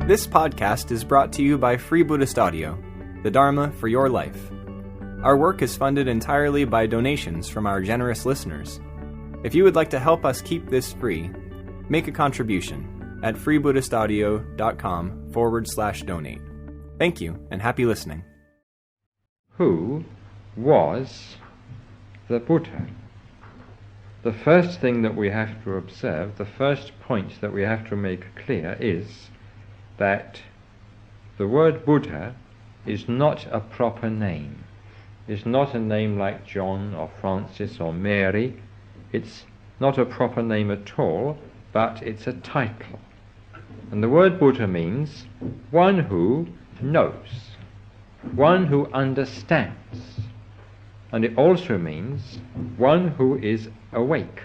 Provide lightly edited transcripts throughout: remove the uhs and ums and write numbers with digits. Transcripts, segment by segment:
This podcast is brought to you by Free Buddhist Audio, the Dharma for your life. Our work is funded entirely by donations from our generous listeners. If you would like to help us keep this free, make a contribution at freebuddhistaudio.com/donate. Thank you, and happy listening. Who was the Buddha? The first thing that we have to observe, the first point that we have to make clear is that the word Buddha is not a proper name. It's not a name like John or Francis or Mary. It's not a proper name at all, but it's a title. And the word Buddha means one who knows, one who understands. And it also means one who is awake,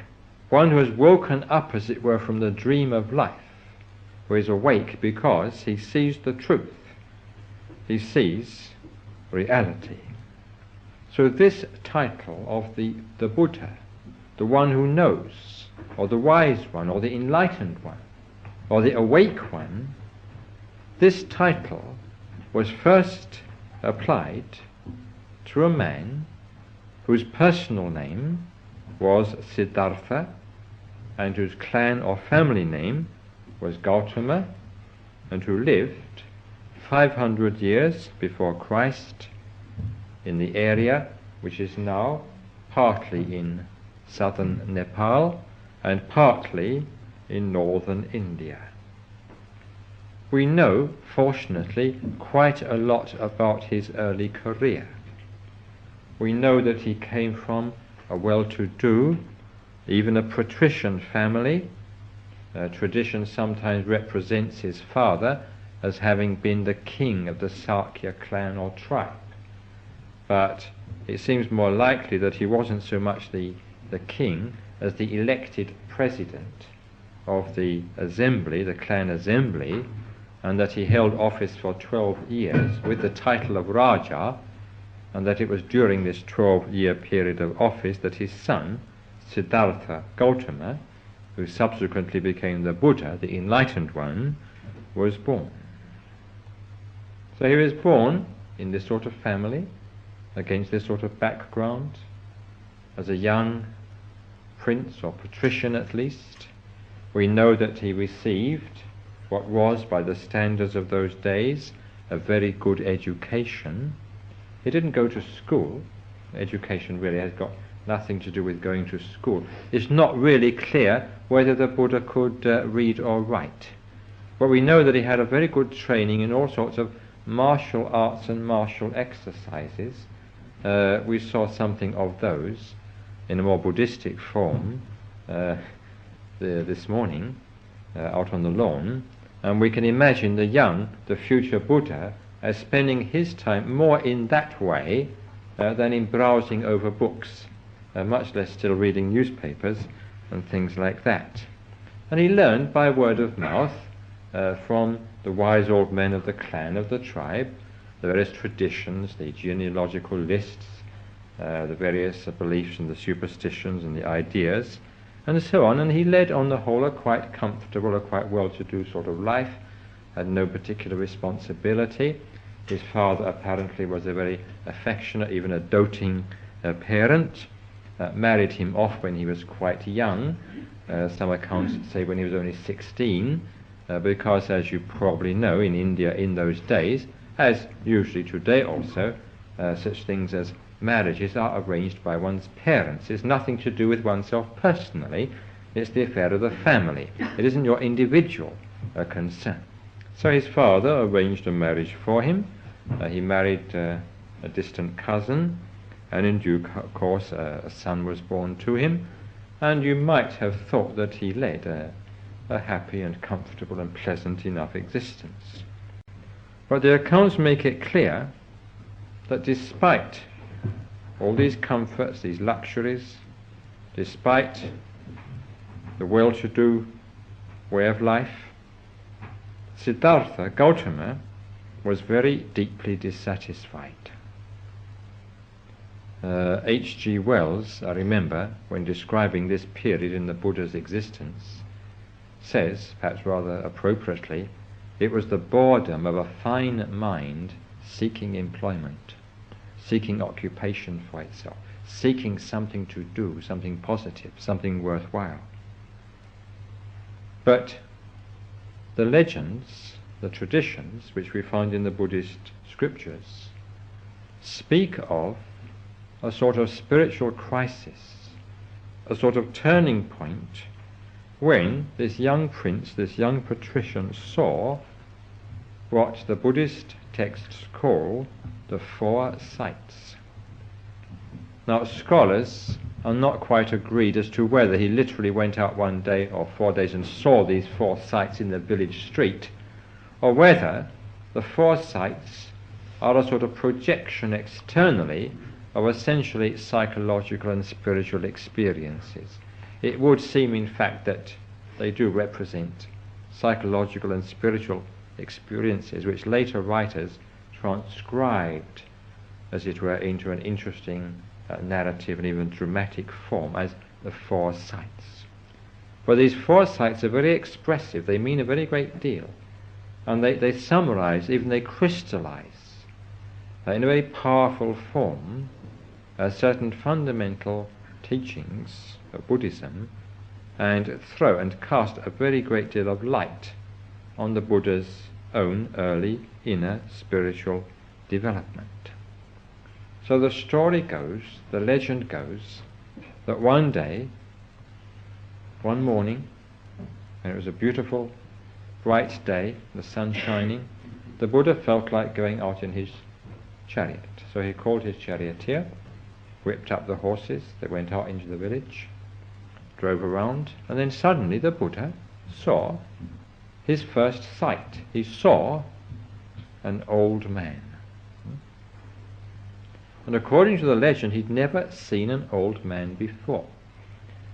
one who has woken up, as it were, from the dream of life, who is awake because he sees the truth, he sees reality. So this title of the Buddha, the one who knows, or the wise one, or the enlightened one, or the awake one, this title was first applied to a man whose personal name was Siddhartha and whose clan or family name was Gautama, and who lived 500 years before Christ in the area which is now partly in southern Nepal and partly in northern India. We know, fortunately, quite a lot about his early career. We know that he came from a well-to-do, even a patrician family. Tradition sometimes represents his father as having been the king of the Sakya clan or tribe. But it seems more likely that he wasn't so much the king as the elected president of the assembly, the clan assembly, and that he held office for 12 years with the title of Raja, and that it was during this 12-year period of office that his son, Siddhartha Gautama, who subsequently became the Buddha, the enlightened one, was born. So he was born in this sort of family, against this sort of background, as a young prince or patrician at least. We know that he received what was, by the standards of those days, a very good education. He didn't go to school. Education really has got nothing to do with going to school. It's not really clear whether the Buddha could read or write. But we know that he had a very good training in all sorts of martial arts and martial exercises. We saw something of those in a more Buddhistic form this morning out on the lawn. And we can imagine the future Buddha, as spending his time more in that way than in browsing over books, much less still reading newspapers and things like that. And he learned by word of mouth from the wise old men of the clan, of the tribe, the various traditions, the genealogical lists, the various beliefs and the superstitions and the ideas, and so on. And he led on the whole a quite comfortable, a quite well-to-do sort of life, had no particular responsibility. His father apparently was a very affectionate, even a doting parent. Married him off when he was quite young. Some accounts say when he was only 16, because, as you probably know, in India in those days, as usually today also, such things as marriages are arranged by one's parents. It's nothing to do with oneself personally. It's the affair of the family. It isn't your individual concern. So his father arranged a marriage for him. He married a distant cousin, and in due course a son was born to him, and you might have thought that he led a happy and comfortable and pleasant enough existence. But the accounts make it clear that despite all these comforts, these luxuries, despite the well-to-do way of life, Siddhartha Gautama was very deeply dissatisfied. H.G. Wells, I remember, when describing this period in the Buddha's existence, says, perhaps rather appropriately, It was the boredom of a fine mind seeking employment, seeking occupation for itself, seeking something to do, something positive, something worthwhile. But the legends, the traditions which we find in the Buddhist scriptures speak of a sort of spiritual crisis, a sort of turning point when this young prince, this young patrician saw what the Buddhist texts call the four sights. Now, scholars are not quite agreed as to whether he literally went out one day or 4 days and saw these four sights in the village street, or whether the four sights are a sort of projection externally of essentially psychological and spiritual experiences. It would seem, in fact, that they do represent psychological and spiritual experiences which later writers transcribed, as it were, into an interesting narrative and even dramatic form as the four sights. For these four sights are very expressive, they mean a very great deal, and they summarize, even they crystallize in a very powerful form certain fundamental teachings of Buddhism, and throw and cast a very great deal of light on the Buddha's own early inner spiritual development. So the story goes, the legend goes, that one day, one morning, and it was a beautiful, bright day, the sun shining, the Buddha felt like going out in his chariot. So he called his charioteer, whipped up the horses, they went out into the village, drove around, and then suddenly the Buddha saw his first sight. He saw an old man. And according to the legend, he'd never seen an old man before.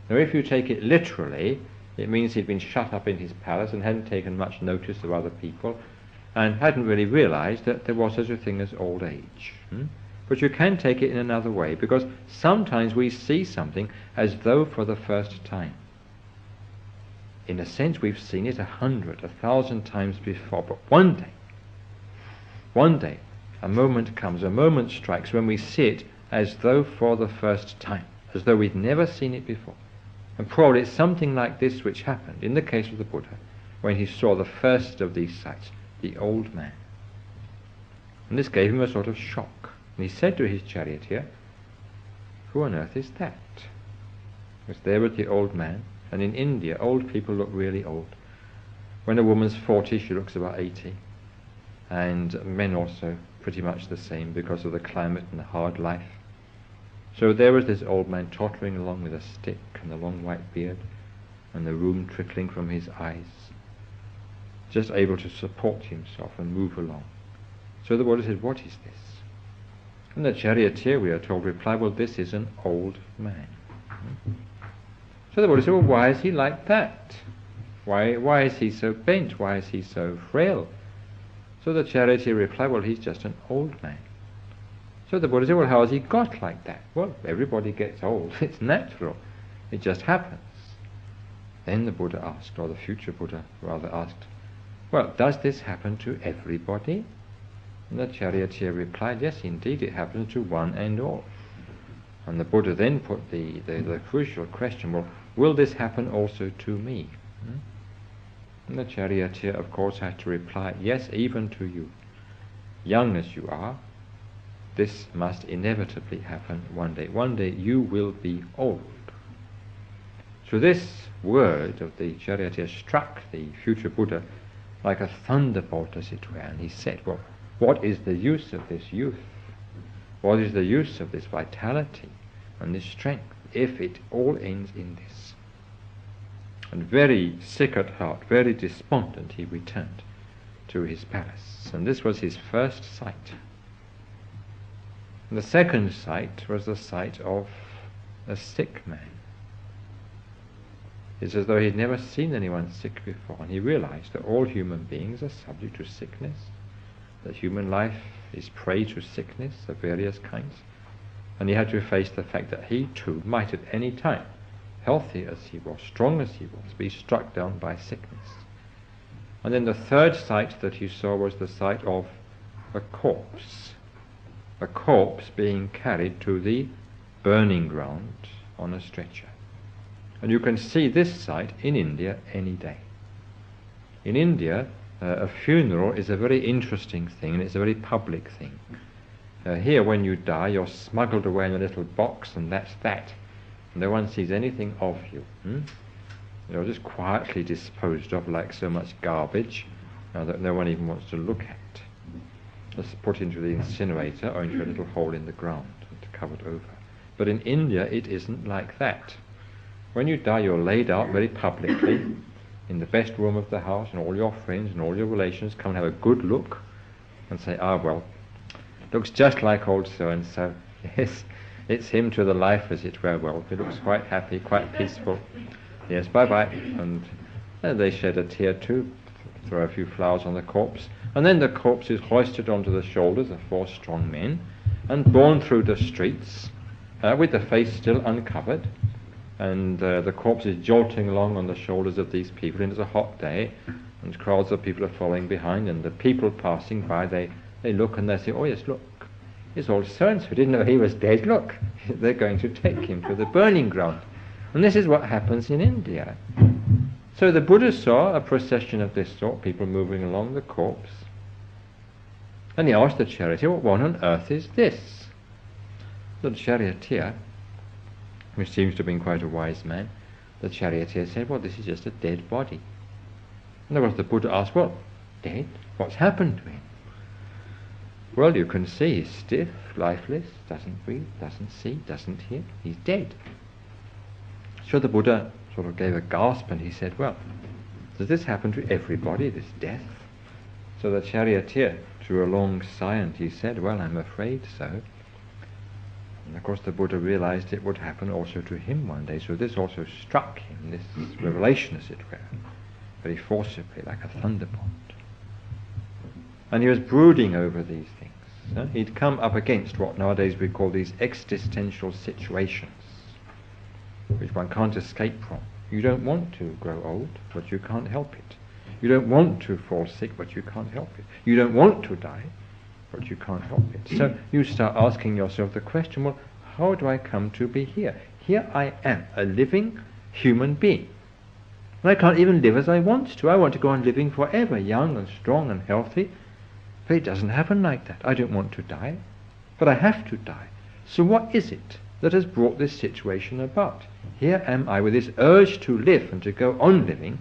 Now, if you take it literally, it means he'd been shut up in his palace and hadn't taken much notice of other people and hadn't really realized that there was such a thing as old age. But you can take it in another way, because sometimes we see something as though for the first time. In a sense, we've seen it 100, 1,000 times before, but one day, a moment comes, a moment strikes when we see it as though for the first time, as though we'd never seen it before. And probably it's something like this which happened in the case of the Buddha when he saw the first of these sights, the old man. And this gave him a sort of shock. And he said to his charioteer, "Who on earth is that?" Because there was the old man, and in India old people look really old. When a woman's 40, she looks about 80. And men also pretty much the same because of the climate and the hard life. So there was this old man tottering along with a stick and a long white beard and the rheum trickling from his eyes, just able to support himself and move along. So the Buddha said, "What is this?" And the charioteer, we are told, replied, "Well, this is an old man." So the Buddha said, "Well, why is he like that? Why is he so bent? Why is he so frail?" So the charioteer replied, "Well, he's just an old man." So the Buddha said, "Well, how has he got like that?" "Well, everybody gets old. It's natural. It just happens." Then the Buddha asked, or the future Buddha rather asked, "Well, does this happen to everybody?" And the charioteer replied, "Yes, indeed, it happens to one and all." And the Buddha then put the crucial question, "Well, will this happen also to me?" And the charioteer, of course, had to reply, "Yes, even to you. Young as you are, this must inevitably happen one day. One day you will be old." So this word of the charioteer struck the future Buddha like a thunderbolt, as it were, and he said, "Well, what is the use of this youth? What is the use of this vitality and this strength if it all ends in this?" And very sick at heart, very despondent, he returned to his palace. And this was his first sight. And the second sight was the sight of a sick man. It's as though he'd never seen anyone sick before, and he realized that all human beings are subject to sickness, that human life is prey to sickness of various kinds, and he had to face the fact that he too might at any time, healthy as he was, strong as he was, be struck down by sickness. And then the third sight that he saw was the sight of a corpse being carried to the burning ground on a stretcher. And you can see this sight in India any day. In India, a funeral is a very interesting thing, and it's a very public thing. Here, when you die, you're smuggled away in a little box, and that's that. No one sees anything of you. You're just quietly disposed of like so much garbage that no one even wants to look at. Just put into the incinerator or into a little hole in the ground and covered over. But in India, it isn't like that. When you die, you're laid out very publicly in the best room of the house, and all your friends and all your relations come and have a good look and say, well, looks just like old so-and-so. Yes, it's him to the life, as it were. Well, he looks quite happy, quite peaceful. Yes, bye-bye. And they shed a tear too, throw a few flowers on the corpse, and then the corpse is hoisted onto the shoulders of 4 strong men and borne through the streets with the face still uncovered, and the corpse is jolting along on the shoulders of these people, and it's a hot day, and crowds of people are following behind, and the people passing by, they look and they say, oh yes, look, it's old so-and-so, didn't know he was dead, look, they're going to take him to the burning ground. And this is what happens in India. So the Buddha saw a procession of this sort, people moving along the corpse, and he asked the charioteer, what on earth is this? The charioteer, who seems to have been quite a wise man, the charioteer said, well, this is just a dead body. And of course the Buddha asked, well, dead? What's happened to him? Well, you can see he's stiff, lifeless, doesn't breathe, doesn't see, doesn't hear. He's dead. So the Buddha sort of gave a gasp, and he said, well, does this happen to everybody, this death? So the charioteer drew a long sigh, and he said, well, I'm afraid so. And of course the Buddha realized it would happen also to him one day, so this also struck him, this revelation, as it were, very forcibly, like a thunderbolt. And he was brooding over these things. He'd come up against what nowadays we call these existential situations, which one can't escape from. You don't want to grow old, but you can't help it. You don't want to fall sick, but you can't help it. You don't want to die, but you can't help it. So you start asking yourself the question, well, how do I come to be here? Here I am, a living human being. And I can't even live as I want to. I want to go on living forever, young and strong and healthy. But it doesn't happen like that. I don't want to die, but I have to die. So what is it that has brought this situation about? Here am I with this urge to live and to go on living,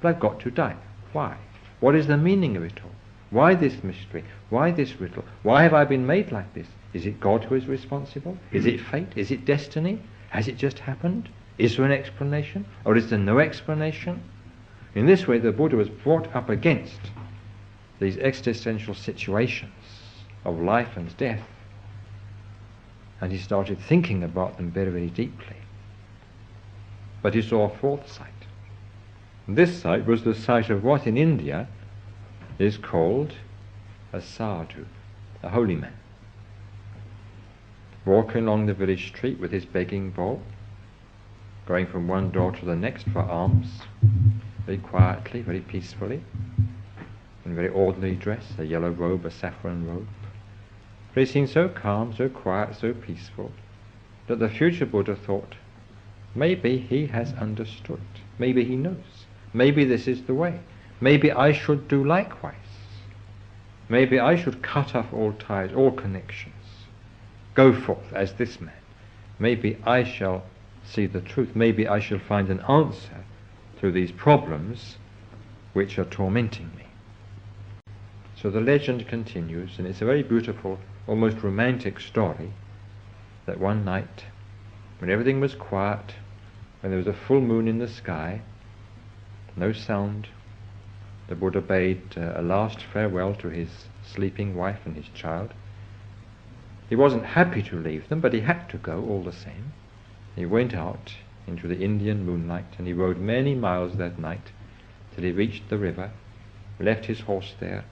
but I've got to die. Why? What is the meaning of it all? Why this mystery? Why this riddle? Why have I been made like this? Is it God who is responsible? Is it fate? Is it destiny? Has it just happened? Is there an explanation? Or is there no explanation? In this way, the Buddha was brought up against these existential situations of life and death, and he started thinking about them very, very deeply. But he saw a fourth sight. This sight was the sight of what in India is called a sadhu, a holy man, walking along the village street with his begging bowl, going from one door to the next for alms, very quietly, very peacefully, in very ordinary dress, a yellow robe, a saffron robe. But he seemed so calm, so quiet, so peaceful, that the future Buddha thought, maybe he has understood, maybe he knows, maybe this is the way, maybe I should do likewise, maybe I should cut off all ties, all connections, go forth as this man, maybe I shall see the truth, maybe I shall find an answer to these problems which are tormenting me. So the legend continues, and it's a very beautiful, almost romantic story, that one night, when everything was quiet, when there was a full moon in the sky, no sound, the Buddha bade a last farewell to his sleeping wife and his child. He wasn't happy to leave them, but he had to go all the same. He went out into the Indian moonlight, and he rode many miles that night till he reached the river, left his horse there,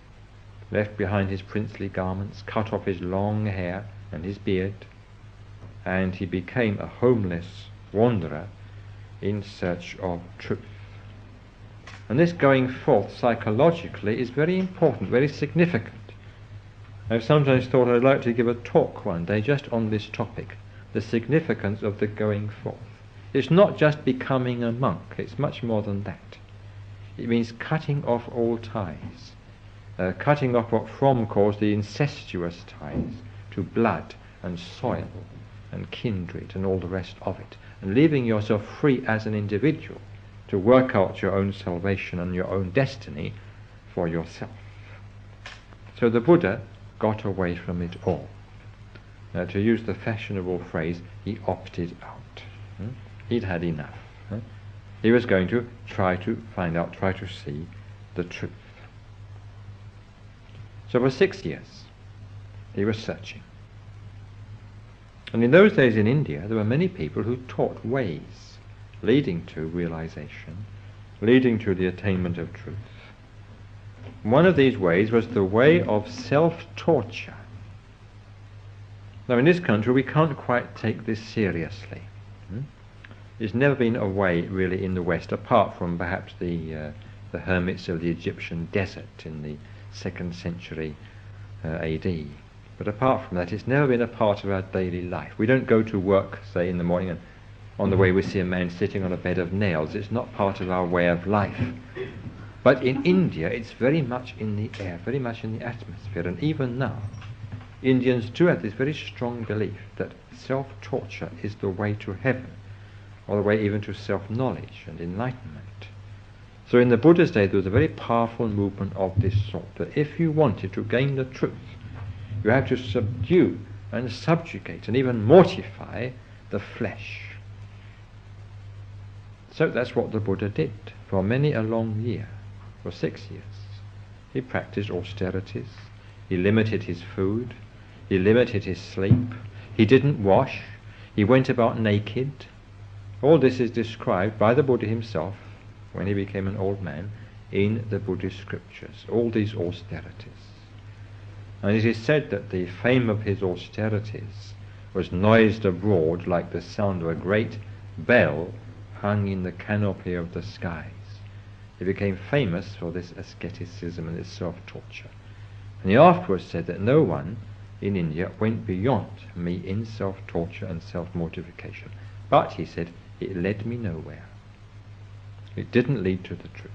left behind his princely garments, cut off his long hair and his beard, and he became a homeless wanderer in search of truth. And this going forth psychologically is very important, very significant. I've sometimes thought I'd like to give a talk one day just on this topic, the significance of the going forth. It's not just becoming a monk, it's much more than that. It means cutting off all ties, cutting off what Fromm calls the incestuous ties to blood and soil and kindred and all the rest of it, and leaving yourself free as an individual to work out your own salvation and your own destiny for yourself. So the Buddha got away from it all. To use the fashionable phrase, he opted out. He'd had enough. He was going to try to find out, try to see the truth. So for 6 years, he was searching. And in those days in India, there were many people who taught ways leading to realization, leading to the attainment of truth. One of these ways was the way of self-torture. Now in this country we can't quite take this seriously. There's never been a way really in the West, apart from perhaps the hermits of the Egyptian desert in the 2nd century AD. But apart from that, it's never been a part of our daily life. We don't go to work, say, in the morning and on the way we see a man sitting on a bed of nails. It's not part of our way of life. But in India, it's very much in the air, very much in the atmosphere. And even now, Indians do have this very strong belief that self-torture is the way to heaven, or the way even to self-knowledge and enlightenment. So in the Buddha's day, there was a very powerful movement of this sort, that if you wanted to gain the truth, you have to subdue and subjugate and even mortify the flesh. So that's what the Buddha did for many a long year, for 6 years. He practiced austerities, he limited his food, he limited his sleep, he didn't wash, he went about naked. All this is described by the Buddha himself when he became an old man in the Buddhist scriptures, all these austerities. And it is said that the fame of his austerities was noised abroad like the sound of a great bell hung in the canopy of the skies. He became famous for this asceticism and this self-torture. And he afterwards said that no one in India went beyond me in self-torture and self-mortification. But, he said, it led me nowhere. It didn't lead to the truth.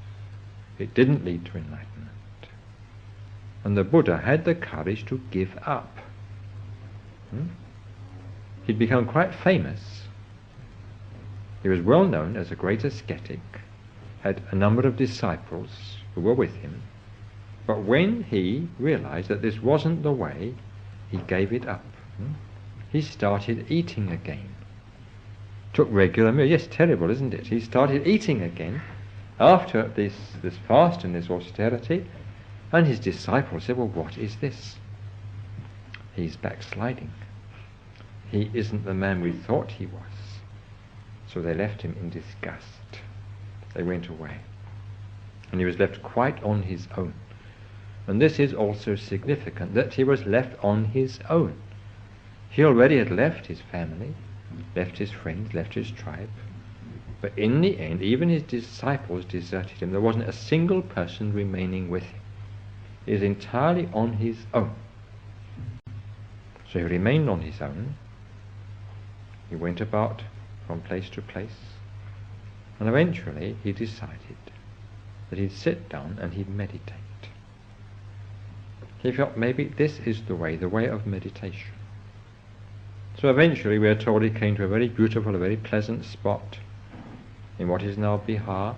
It didn't lead to enlightenment. And the Buddha had the courage to give up. He'd become quite famous. He was well known as a great ascetic, had a number of disciples who were with him, but when he realized that this wasn't the way, he gave it up. He started eating again. Took regular meals. Yes, terrible, isn't it? He started eating again after this fast and this austerity, and his disciples said, well, what is this? He's backsliding. He isn't the man we thought he was. So they left him in disgust. They went away. And he was left quite on his own. And this is also significant, that he was left on his own. He already had left his family, left his friends, left his tribe. But in the end, even his disciples deserted him. There wasn't a single person remaining with him. He was entirely on his own. So he remained on his own. He went about from place to place. And eventually he decided that he'd sit down and he'd meditate. He felt maybe this is the way of meditation. So eventually we are told he came to a very beautiful, a very pleasant spot in what is now Bihar,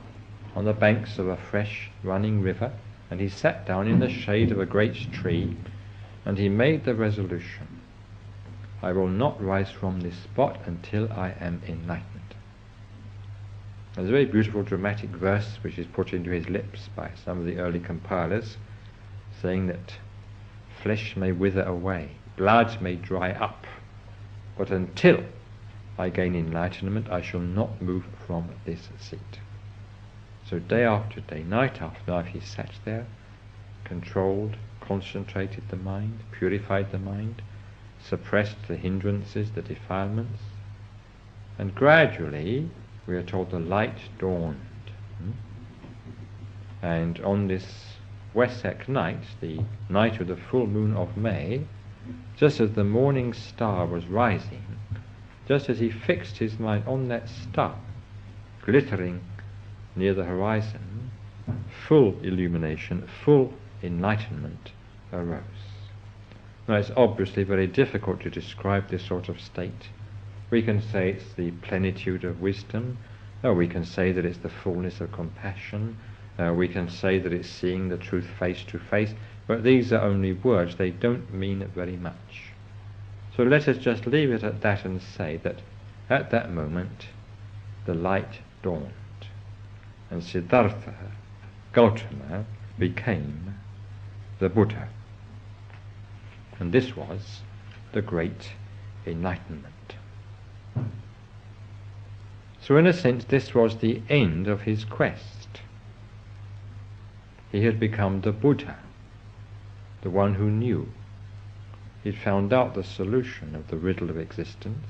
on the banks of a fresh running river, and he sat down in the shade of a great tree, and he made the resolution, I will not rise from this spot until I am enlightened. There's a very beautiful dramatic verse which is put into his lips by some of the early compilers, saying that flesh may wither away, blood may dry up, but until I gain enlightenment, I shall not move from this seat. So day after day, night after night, he sat there, controlled, concentrated the mind, purified the mind, suppressed the hindrances, the defilements, and gradually, we are told, the light dawned. And on this Wesak night, the night of the full moon of May, just as the morning star was rising, just as he fixed his mind on that star, glittering near the horizon, full illumination, full enlightenment arose. Now it's obviously very difficult to describe this sort of state. We can say it's the plenitude of wisdom, or we can say that it's the fullness of compassion, we can say that it's seeing the truth face to face, but these are only words, they don't mean very much. So let us just leave it at that and say that at that moment the light dawned, and Siddhartha Gautama became the Buddha. And this was the great enlightenment. So in a sense this was the end of his quest. He had become the Buddha, the one who knew. He'd found out the solution of the riddle of existence.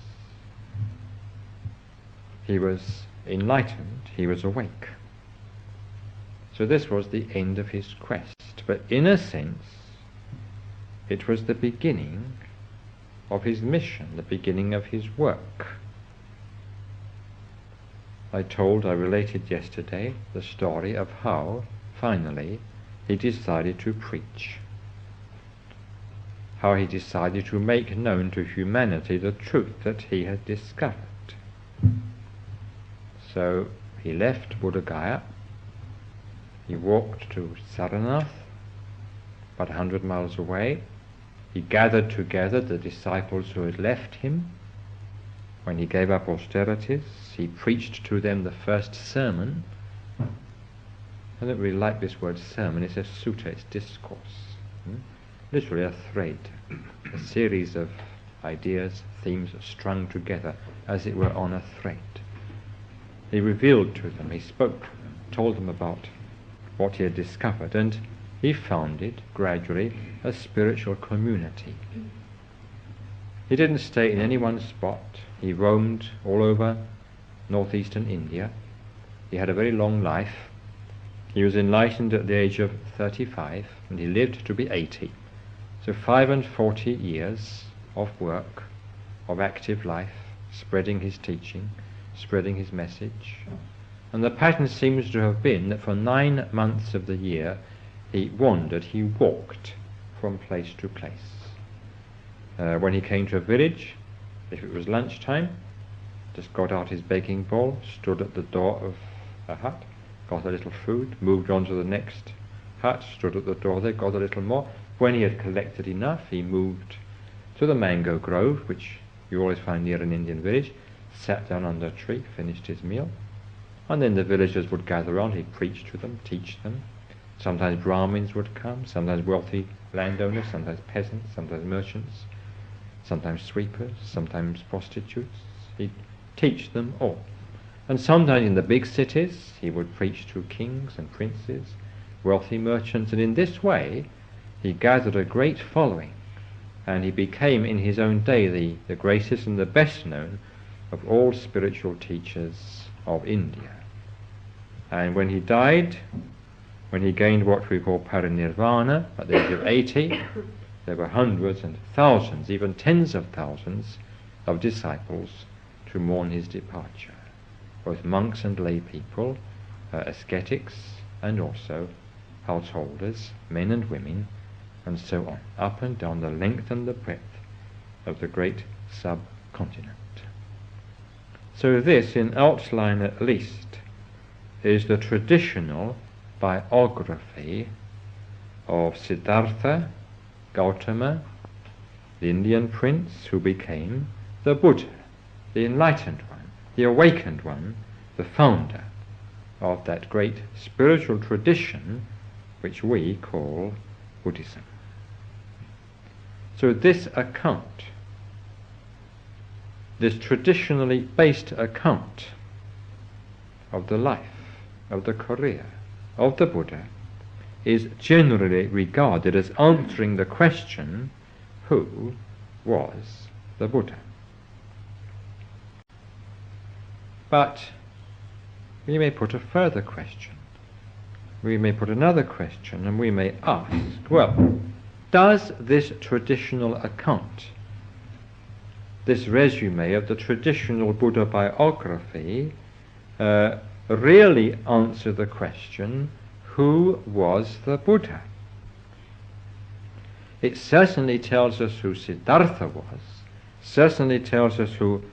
He was enlightened, he was awake. So this was the end of his quest. But in a sense, it was the beginning of his mission, the beginning of his work. I related yesterday the story of how, finally, he decided to preach. How he decided to make known to humanity the truth that he had discovered. So he left Buddha Gaya, he walked to Saranath, about 100 miles away. He gathered together the disciples who had left him. When he gave up austerities, he preached to them the first sermon. I don't really like this word sermon, it's a sutta, it's discourse. Literally a thread, a series of ideas, themes strung together, as it were on a thread. He revealed to them, he spoke to them, told them about what he had discovered, and he founded, gradually, a spiritual community. He didn't stay in any one spot. He roamed all over northeastern India. He had a very long life. He was enlightened at the age of 35, and he lived to be 80. So 45 years of work, of active life, spreading his teaching, spreading his message. And the pattern seems to have been that for 9 months of the year he wandered, he walked from place to place. When he came to a village, if it was lunchtime, just got out his baking bowl, stood at the door of a hut, got a little food, moved on to the next hut, stood at the door there, got a little more. When he had collected enough, he moved to the mango grove, which you always find near an Indian village, sat down under a tree, finished his meal, and then the villagers would gather around. He'd preach to them, teach them. Sometimes Brahmins would come, sometimes wealthy landowners, sometimes peasants, sometimes merchants, sometimes sweepers, sometimes prostitutes. He'd teach them all. And sometimes in the big cities he would preach to kings and princes, wealthy merchants, and in this way he gathered a great following, and he became in his own day the greatest and the best known of all spiritual teachers of India. And when he died, when he gained what we call parinirvana at the age of 80, there were hundreds and thousands, even tens of thousands of disciples to mourn his departure, both monks and lay people, ascetics and also householders, men and women, and so on, up and down the length and the breadth of the great subcontinent. So this, in outline at least, is the traditional biography of Siddhartha Gautama, the Indian prince who became the Buddha, the enlightened one, the awakened one, the founder of that great spiritual tradition which we call Buddhism. So this account, this traditionally based account of the life, of the career of the Buddha, is generally regarded as answering the question, who was the Buddha? But we may put a further question. we may put another question, and we may ask, well, does this traditional account, this resume of the traditional Buddha biography, really answer the question, who was the Buddha? It certainly tells us who Siddhartha was, certainly tells us who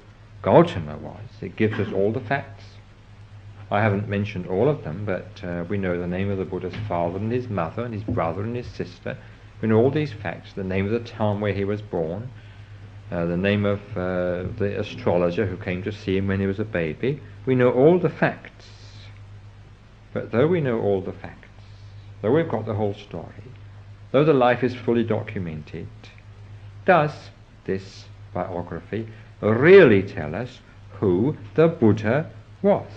Gautama was. It gives us all the facts. I haven't mentioned all of them, but we know the name of the Buddha's father and his mother and his brother and his sister. We know all these facts, the name of the town where he was born, the name of the astrologer who came to see him when he was a baby. We know all the facts. But though we know all the facts, though we've got the whole story, though the life is fully documented, does this biography really tell us who the Buddha was?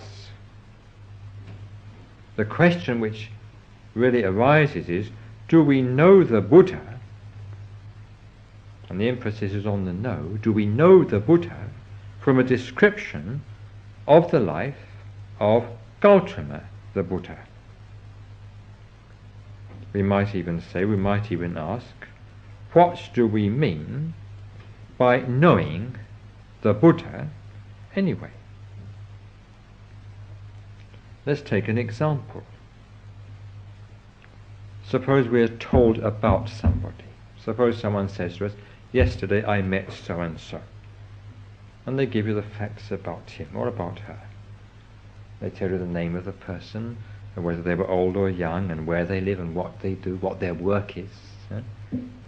The question which really arises is, do we know the Buddha? And the emphasis is on the know. Do we know the Buddha from a description of the life of Gautama the Buddha? We might even say, we might even ask, what do we mean by knowing the Buddha anyway? Let's take an example. Suppose we are told about somebody. Suppose someone says to us, yesterday I met so-and-so. And they give you the facts about him or about her. They tell you the name of the person, and whether they were old or young, and where they live, and what they do, what their work is.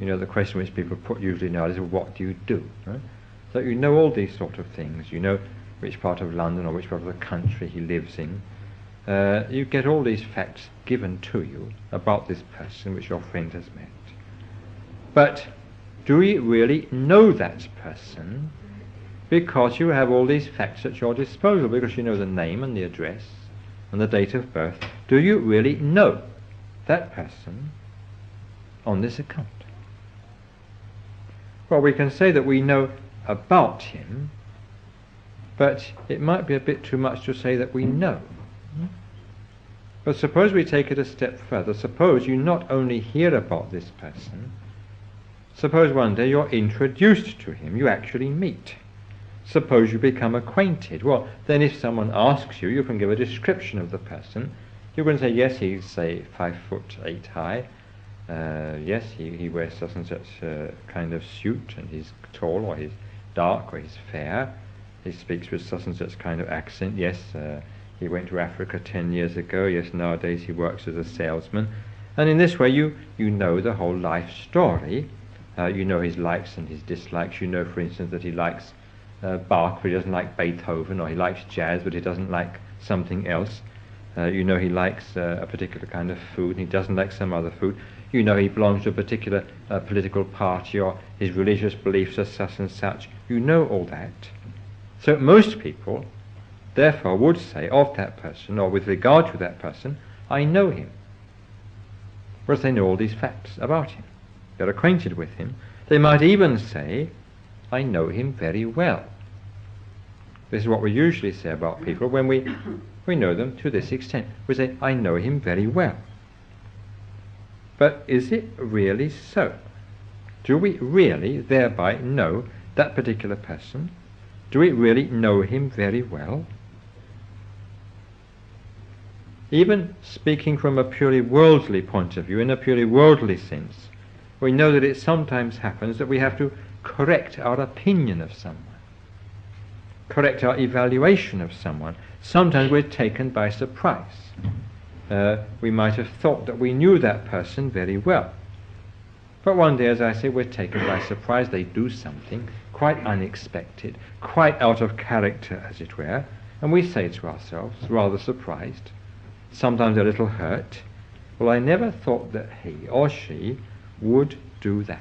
You know, the question which people put usually nowadays is, what do you do? So you know all these sort of things. You know which part of London or which part of the country he lives in. You get all these facts given to you about this person which your friend has met. But do we really know that person because you have all these facts at your disposal, because you know the name and the address and the date of birth? Do you really know that person on this account? Well, we can say that we know about him, but it might be a bit too much to say that we know. But suppose we take it a step further. Suppose you not only hear about this person, suppose one day you're introduced to him, you actually meet. Suppose you become acquainted. Well, then if someone asks you, you can give a description of the person. You can say, yes, he's, say, 5'8" high. Yes, he wears such and such kind of suit, and he's tall, or he's dark, or he's fair. He speaks with such and such kind of accent. Yes, he went to Africa 10 years ago. Yes, nowadays he works as a salesman. And in this way you know the whole life story. You know his likes and his dislikes. You know, for instance, that he likes Bach, but he doesn't like Beethoven, or he likes jazz, but he doesn't like something else. You know he likes a particular kind of food, and he doesn't like some other food. You know he belongs to a particular political party, or his religious beliefs are such and such. You know all that. So most people, therefore, would say of that person, or with regard to that person, I know him. Whereas they know all these facts about him. They're acquainted with him. They might even say, I know him very well. This is what we usually say about people when we know them to this extent. We say, I know him very well. But is it really so? Do we really thereby know that particular person? Do we really know him very well? Even speaking from a purely worldly point of view, in a purely worldly sense, we know that it sometimes happens that we have to correct our opinion of someone, correct our evaluation of someone. Sometimes we're taken by surprise. We might have thought that we knew that person very well. But one day, as I say, we're taken by surprise. They do something quite unexpected, quite out of character, as it were, and we say to ourselves, rather surprised, sometimes a little hurt, well, I never thought that he or she would do that.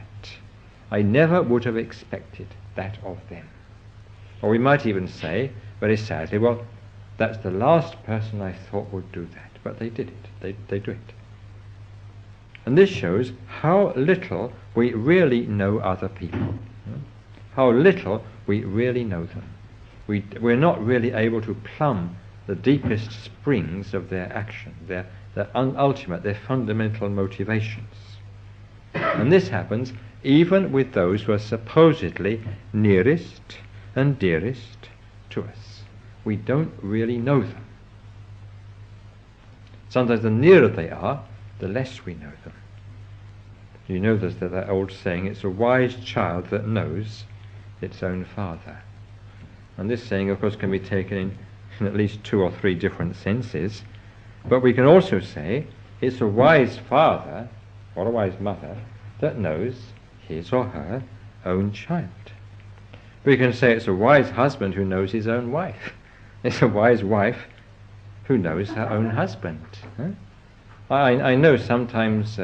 I never would have expected that of them. Or we might even say, very sadly, well, that's the last person I thought would do that. But they did it. They do it. And this shows how little we really know other people. How little we really know them. We're not really able to plumb the deepest springs of their action, their their ultimate, their fundamental motivations. And this happens even with those who are supposedly nearest and dearest to us. We don't really know them. Sometimes the nearer they are, the less we know them. You know there's that old saying, it's a wise child that knows its own father. And this saying, of course, can be taken in at least 2 or 3 different senses. But we can also say it's a wise father or a wise mother that knows his or her own child. We can say it's a wise husband who knows his own wife. It's a wise wife who knows her own husband. I know sometimes,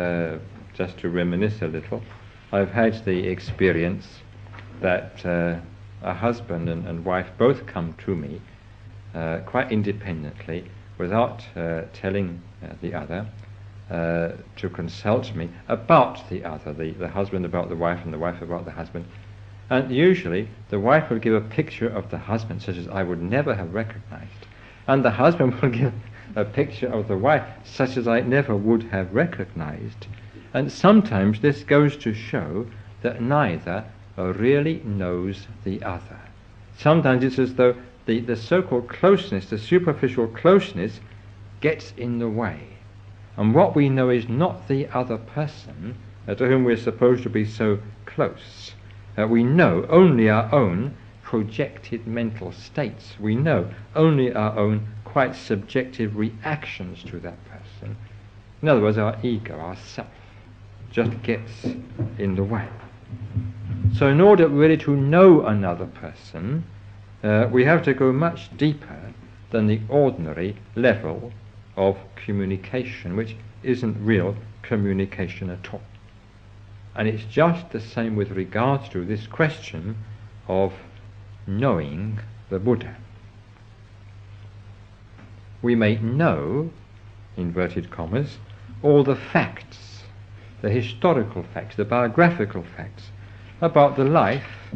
just to reminisce a little, I've had the experience that a husband and wife both come to me quite independently without telling the other to consult me about the other, the husband about the wife and the wife about the husband. And usually the wife will give a picture of the husband such as I would never have recognized, and the husband will give a picture of the wife such as I never would have recognized. And sometimes this goes to show that neither really knows the other. Sometimes it's as though the so-called closeness, the superficial closeness, gets in the way. And what we know is not the other person to whom we're supposed to be so close. We know only our own projected mental states. We know only our own quite subjective reactions to that person. In other words, our ego, our self, just gets in the way. So in order really to know another person, we have to go much deeper than the ordinary level of communication, which isn't real communication at all. And it's just the same with regards to this question of knowing the Buddha. We may know, inverted commas, all the facts, the historical facts, the biographical facts about the life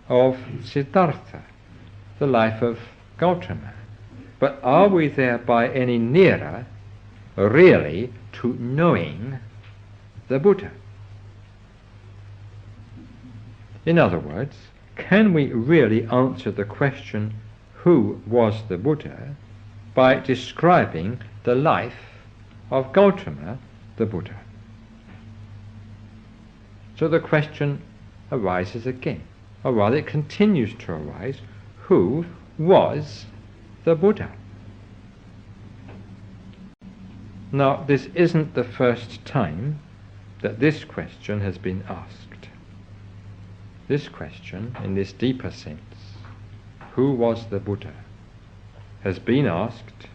of Siddhartha, the life of Gautama. But are we thereby any nearer, really, to knowing the Buddha? In other words, can we really answer the question, who was the Buddha, by describing the life of Gautama, the Buddha? So the question arises again, or rather it continues to arise, who was the Buddha? Now, this isn't the first time that this question has been asked. This question, in this deeper sense, who was the Buddha, has been asked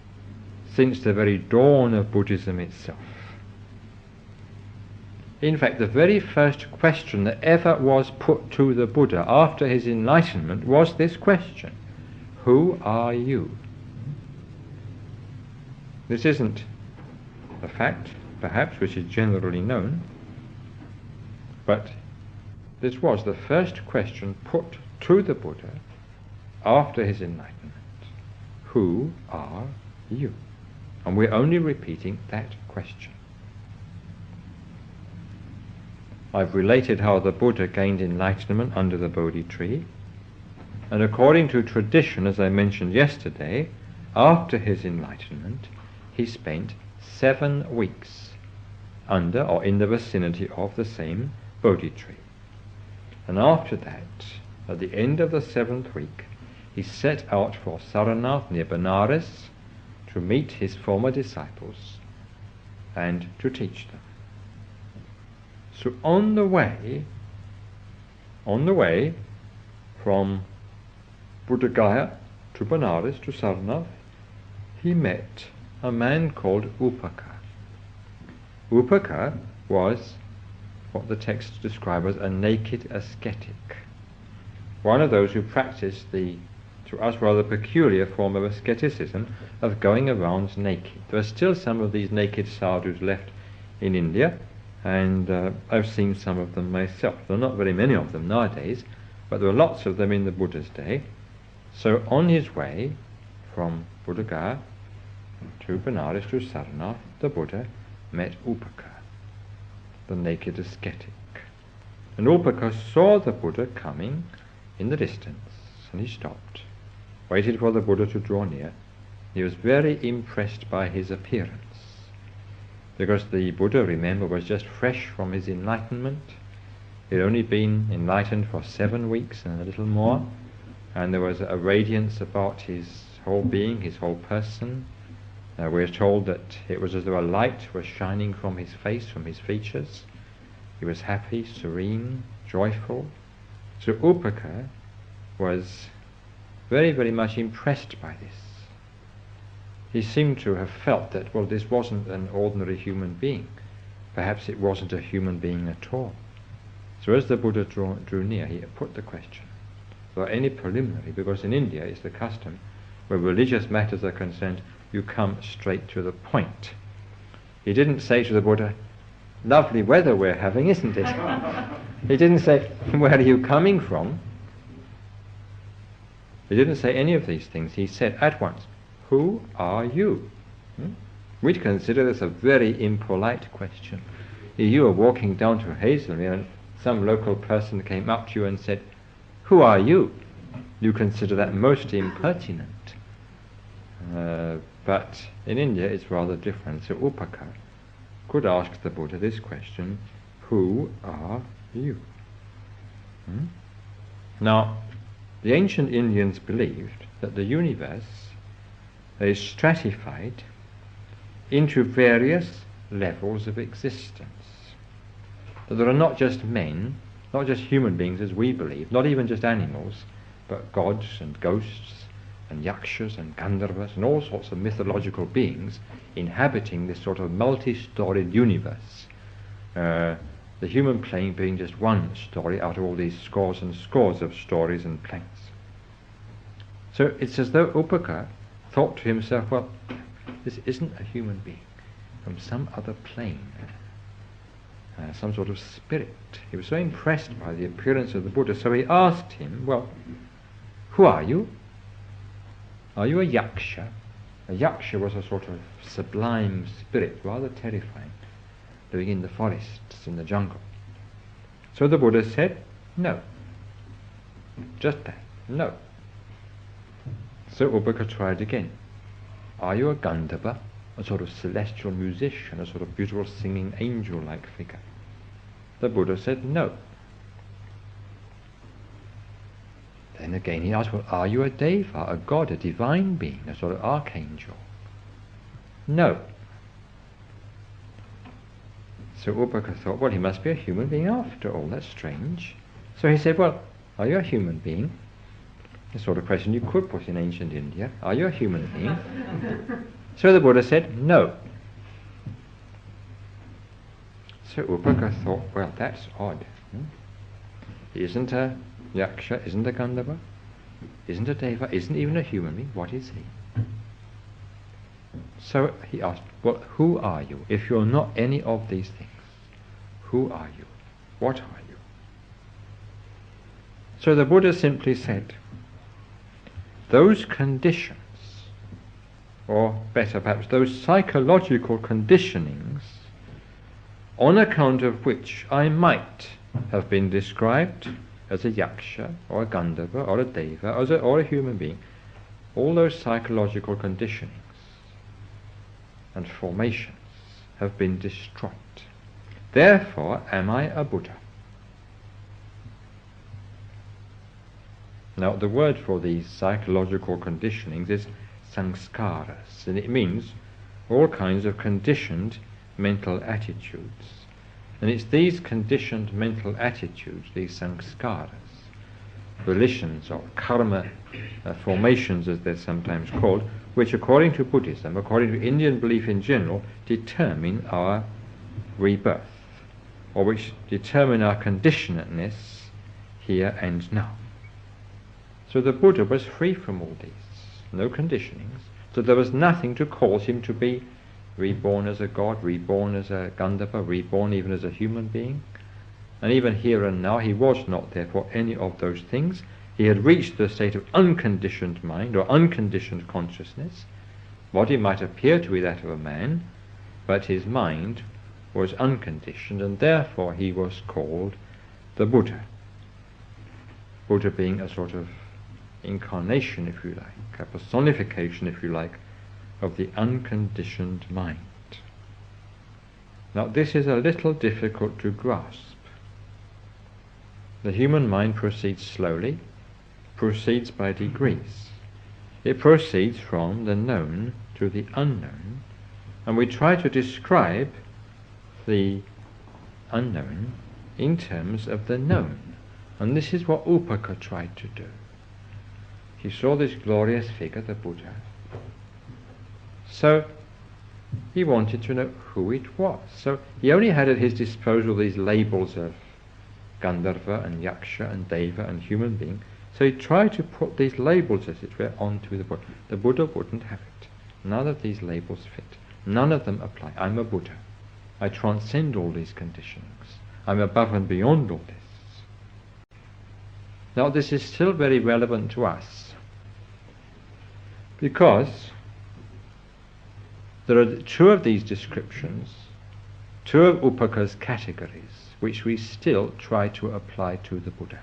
since the very dawn of Buddhism itself. In fact, the very first question that ever was put to the Buddha after his enlightenment was this question: who are you? This isn't a fact, perhaps, which is generally known, but this was the first question put to the Buddha after his enlightenment. Who are you? And we're only repeating that question. I've related how the Buddha gained enlightenment under the Bodhi tree, and according to tradition, as I mentioned yesterday, after his enlightenment, he spent 7 weeks under or in the vicinity of the same Bodhi tree. And after that, at the end of the 7th week, he set out for Sarnath near Benares to meet his former disciples and to teach them. So on the way from Buddha Gaya to Benares to Sarnath, he met a man called Upaka. Upaka was what the texts describe as a naked ascetic, one of those who practiced the, to us, rather peculiar form of asceticism of going around naked. There are still some of these naked sadhus left in India, and I've seen some of them myself. There are not very many of them nowadays, but there were lots of them in the Buddha's day. So on his way from Buddha Gaya to Benares, to Sarnath, the Buddha met Upaka, the naked ascetic. And Upaka saw the Buddha coming in the distance, and he stopped, waited for the Buddha to draw near. He was very impressed by his appearance, because the Buddha, remember, was just fresh from his enlightenment. He had only been enlightened for 7 weeks and a little more, and there was a radiance about his whole being, his whole person. We're told that it was as though a light was shining from his face, from his features. He was happy, serene, joyful. So Upaka was very, very much impressed by this. He seemed to have felt that, well, this wasn't an ordinary human being. Perhaps it wasn't a human being at all. So as the Buddha drew near, he put the question, without any preliminary, because in India it's the custom, where religious matters are concerned, you come straight to the point. He didn't say to the Buddha, lovely weather we're having, isn't it? He didn't say, where are you coming from? He didn't say any of these things. He said at once, who are you? We'd consider this a very impolite question. If you were walking down to Hazelmere and some local person came up to you and said, who are you? You consider that most impertinent. But in India it's rather different. So Upaka could ask the Buddha this question, who are you? Now, the ancient Indians believed that the universe is stratified into various levels of existence. That there are not just men, not just human beings as we believe, not even just animals, but gods and ghosts and yakshas and gandharvas and all sorts of mythological beings inhabiting this sort of multi-storied universe. The human plane being just one story out of all these scores and scores of stories and planes. So it's as though Upaka thought to himself, well, this isn't a human being from some other plane, some sort of spirit. He was so impressed by the appearance of the Buddha, so he asked him, well, who are you? Are you a yaksha? A yaksha was a sort of sublime spirit, rather terrifying, living in the forests, in the jungle. So the Buddha said, no. Just that, no. So Upaka tried again. Are you a Gandharva, a sort of celestial musician, a sort of beautiful singing angel-like figure? The Buddha said no. Then again he asked, well, are you a deva, a god, a divine being, a sort of archangel? No. So Upaka thought, well, he must be a human being after all, that's strange. So he said, well, are you a human being? The sort of question you could put in ancient India. Are you a human being? So the Buddha said, no. So Upaka thought, well, that's odd. He isn't a yaksha, isn't a Gandharva, isn't a deva, isn't even a human being. What is he? So he asked, well, who are you? If you're not any of these things, who are you? What are you? So the Buddha simply said, those conditions, or better perhaps, those psychological conditionings on account of which I might have been described as a yaksha, or a Gandharva, or a deva, or a human being, all those psychological conditionings and formations have been destroyed. Therefore am I a Buddha. Now the word for these psychological conditionings is sanskaras, and it means all kinds of conditioned mental attitudes. And it's these conditioned mental attitudes, these sanskaras, volitions or karma formations as they're sometimes called, which according to Buddhism, according to Indian belief in general, determine our rebirth, or which determine our conditionedness here and now. So the Buddha was free from all these, no conditionings, so there was nothing to cause him to be reborn as a god, reborn as a Gandharva, reborn even as a human being. And even here and now he was not therefore any of those things. He had reached the state of unconditioned mind or unconditioned consciousness, body might appear to be that of a man, but his mind was unconditioned, and therefore he was called the Buddha. Buddha being a sort of incarnation, if you like, a personification, if you like, of the unconditioned mind. Now this is a little difficult to grasp. The human mind proceeds slowly, proceeds by degrees. It proceeds from the known to the unknown, and we try to describe the unknown in terms of the known. And this is what Upaka tried to do. He saw this glorious figure, the Buddha. So he wanted to know who it was. So he only had at his disposal these labels of Gandharva and Yaksha and Deva and human being. So he tried to put these labels, as it were, onto the Buddha. The Buddha wouldn't have it. None of these labels fit. None of them apply. I'm a Buddha. I transcend all these conditionings. I'm above and beyond all this. Now this is still very relevant to us, because there are two of these descriptions, two of Upaka's categories, which we still try to apply to the Buddha.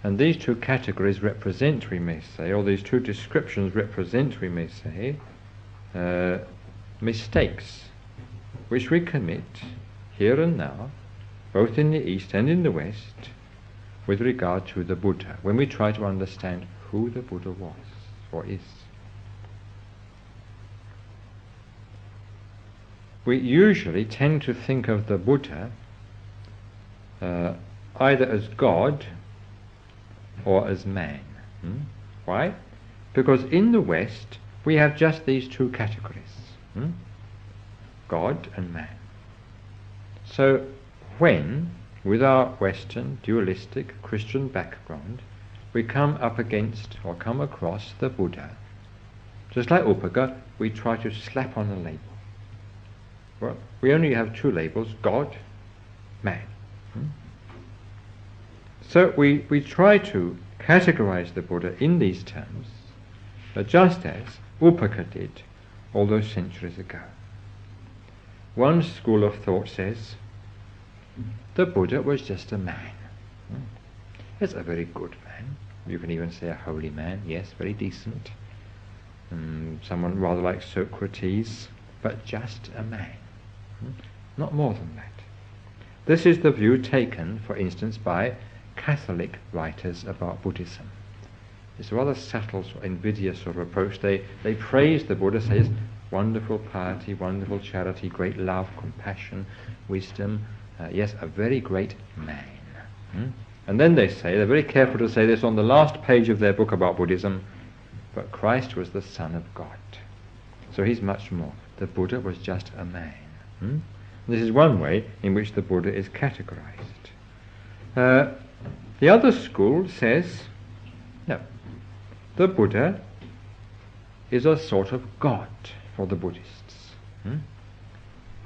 And these two categories represent, we may say, or these two descriptions represent, we may say, mistakes which we commit here and now, both in the East and in the West, with regard to the Buddha, when we try to understand who the Buddha was or is. We usually tend to think of the Buddha either as God or as man. Why? Because in the West we have just these two categories, God and man. So when, with our Western dualistic Christian background, we come up against or come across the Buddha, just like Upaka, we try to slap on a label. Well, we only have two labels, God, man. So we try to categorize the Buddha in these terms, just as Upaka did all those centuries ago. One school of thought says the Buddha was just a man. He's a very good man. You can even say a holy man, yes, very decent. Someone rather like Socrates, but just a man. Not more than that. This is the view taken, for instance, by Catholic writers about Buddhism. It's a rather subtle, invidious sort of approach. They praise the Buddha, say his wonderful piety, wonderful charity, great love, compassion, wisdom. Yes, a very great man. And then they say, they're very careful to say this on the last page of their book about Buddhism, but Christ was the Son of God. So he's much more. The Buddha was just a man. This is one way in which the Buddha is categorized. The other school says, no, the Buddha is a sort of God for the Buddhists.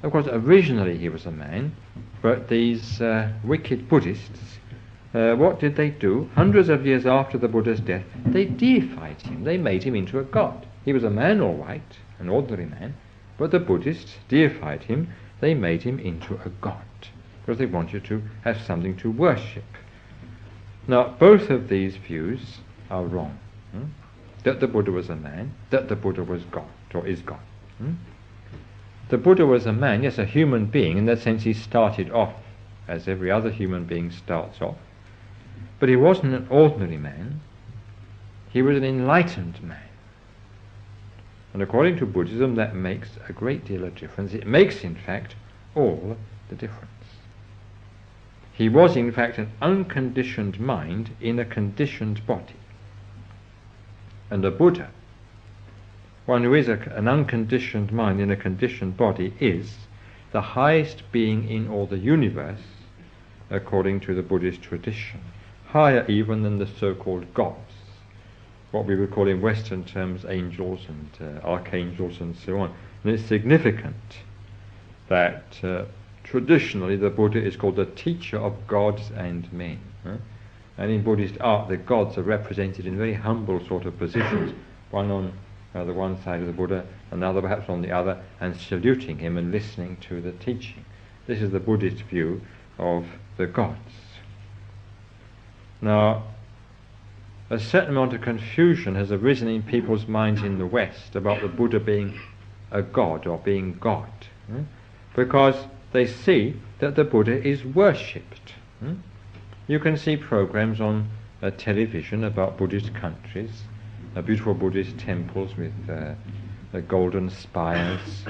Of course, originally he was a man, but these wicked Buddhists, what did they do? Hundreds of years after the Buddha's death, they deified him. They made him into a god. He was a man, all right, an ordinary man, but the Buddhists deified him. They made him into a god, because they wanted to have something to worship. Now, both of these views are wrong. That the Buddha was a man, that the Buddha was God, or is God. The Buddha was a man, yes, a human being. In that sense, he started off as every other human being starts off. But he wasn't an ordinary man. He was an enlightened man. And according to Buddhism, that makes a great deal of difference. It makes, in fact, all the difference. He was, in fact, an unconditioned mind in a conditioned body. And a Buddha, one who is an unconditioned mind in a conditioned body, is the highest being in all the universe, according to the Buddhist tradition, higher even than the so-called gods, what we would call in Western terms angels and archangels and so on. And it's significant that traditionally the Buddha is called the teacher of gods and men. And in Buddhist art, the gods are represented in very humble sort of positions, one on the one side of the Buddha, another perhaps on the other, and saluting him and listening to the teaching. This is the Buddhist view of the gods. Now, a certain amount of confusion has arisen in people's minds in the West about the Buddha being a god or being God, because they see that the Buddha is worshipped. You can see programs on television about Buddhist countries, beautiful Buddhist temples with golden spires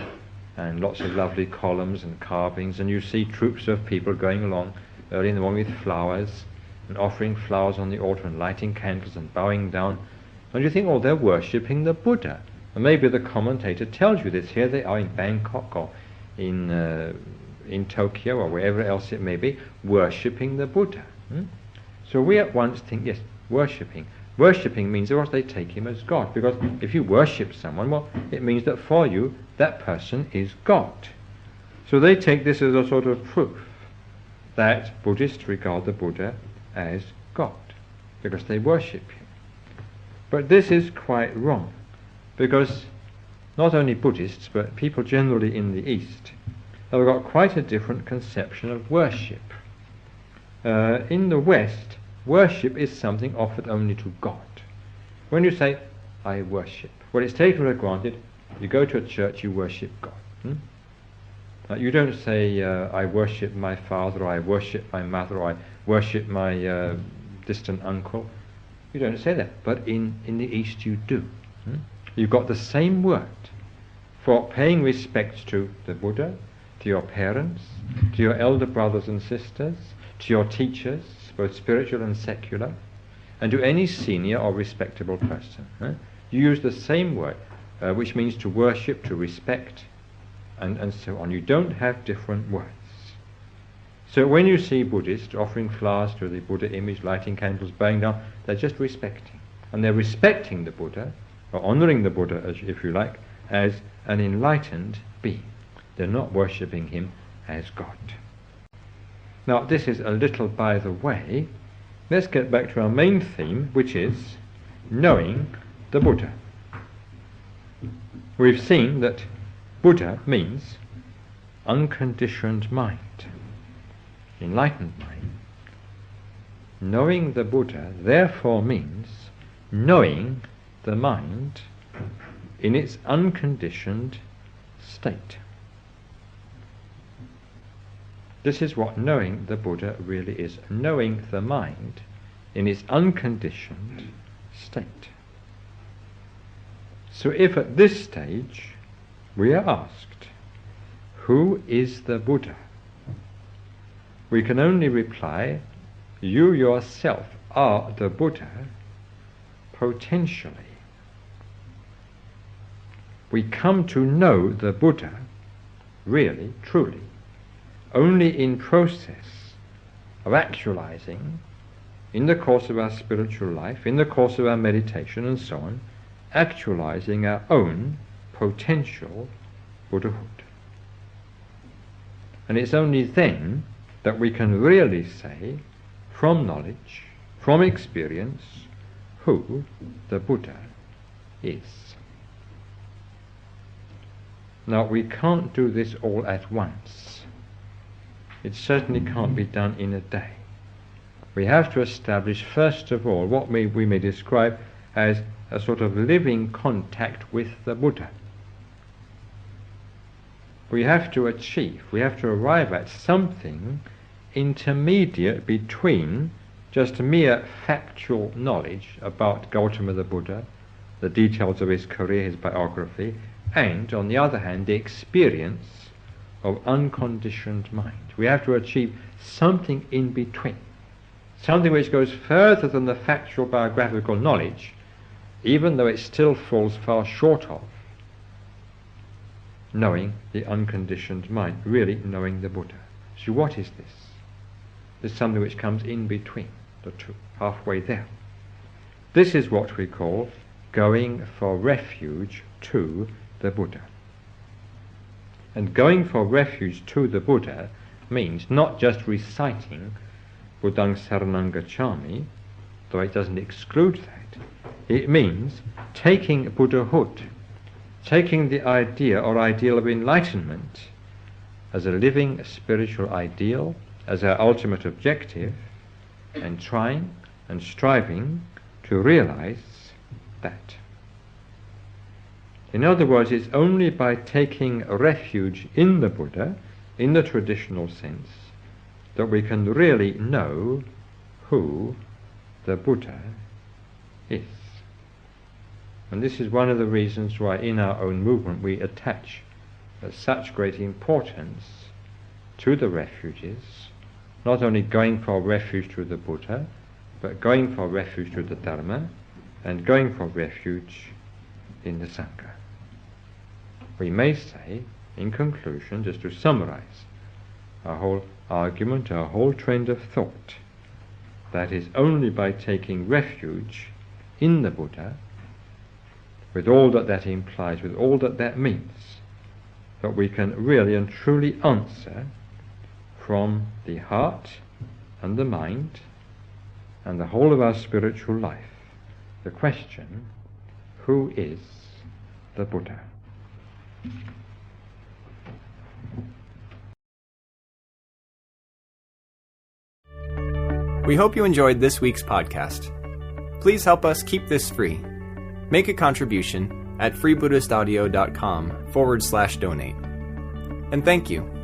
and lots of lovely columns and carvings, and you see troops of people going along early in the morning with flowers and offering flowers on the altar and lighting candles and bowing down, and you think, oh, they're worshipping the Buddha. And maybe the commentator tells you this. Here they are in Bangkok or in Tokyo or wherever else it may be, worshipping the Buddha. So we at once think, yes, worshipping. Worshipping means, of course, they take him as God, because if you worship someone, well, it means that for you, that person is God. So they take this as a sort of proof that Buddhists regard the Buddha as God, because they worship him. But this is quite wrong, because not only Buddhists, but people generally in the East have got quite a different conception of worship. In the West, worship is something offered only to God. When you say, I worship, well, it's taken for granted, you go to a church, you worship God. You don't say, I worship my father, or I worship my mother, or I worship my distant uncle. You don't say that, but in the East you do. You've got the same word for paying respect to the Buddha, to your parents, to your elder brothers and sisters, to your teachers, both spiritual and secular, and to any senior or respectable person. You use the same word, which means to worship, to respect, and so on. You don't have different words. So when you see Buddhists offering flowers to the Buddha image, lighting candles, bowing down, they're just respecting. And they're respecting the Buddha, or honouring the Buddha, if you like, as an enlightened being. They're not worshipping him as God. Now, this is a little by the way. Let's get back to our main theme, which is knowing the Buddha. We've seen that Buddha means unconditioned mind, enlightened mind. Knowing the Buddha therefore means knowing the mind in its unconditioned state. This is what knowing the Buddha really is, knowing the mind in its unconditioned state. So if at this stage we are asked, who is the Buddha? We can only reply, you yourself are the Buddha potentially. We come to know the Buddha really, truly, only in process of actualizing, in the course of our spiritual life, in the course of our meditation and so on, actualizing our own potential Buddhahood. And it's only then that we can really say, from knowledge, from experience, who the Buddha is. Now, we can't do this all at once. It certainly can't be done in a day. We have to establish, first of all, what we may describe as a sort of living contact with the Buddha. We have to arrive at something intermediate between just mere factual knowledge about Gautama the Buddha, the details of his career, his biography, and, on the other hand, the experience of unconditioned mind. We have to achieve something in between, something which goes further than the factual biographical knowledge, even though it still falls far short of knowing the unconditioned mind, really knowing the Buddha. So what is this? This is something which comes in between the two, halfway there. This is what we call going for refuge to the Buddha. And going for refuge to the Buddha means not just reciting Buddhaṃ saranam gacchāmi, though it doesn't exclude that, it means taking Buddhahood, taking the idea or ideal of enlightenment as a living spiritual ideal, as our ultimate objective, and trying and striving to realize that. In other words, it's only by taking refuge in the Buddha, in the traditional sense, that we can really know who the Buddha is. And this is one of the reasons why in our own movement we attach such great importance to the refuges, not only going for refuge to the Buddha, but going for refuge to the Dharma, and going for refuge in the Sangha. We may say, in conclusion, just to summarize our whole argument, our whole trend of thought, that is only by taking refuge in the Buddha, with all that that implies, with all that that means, that we can really and truly answer from the heart and the mind and the whole of our spiritual life the question, who is the Buddha? We hope you enjoyed this week's podcast. Please help us keep this free. Make a contribution at freebuddhistaudio.com/donate. And thank you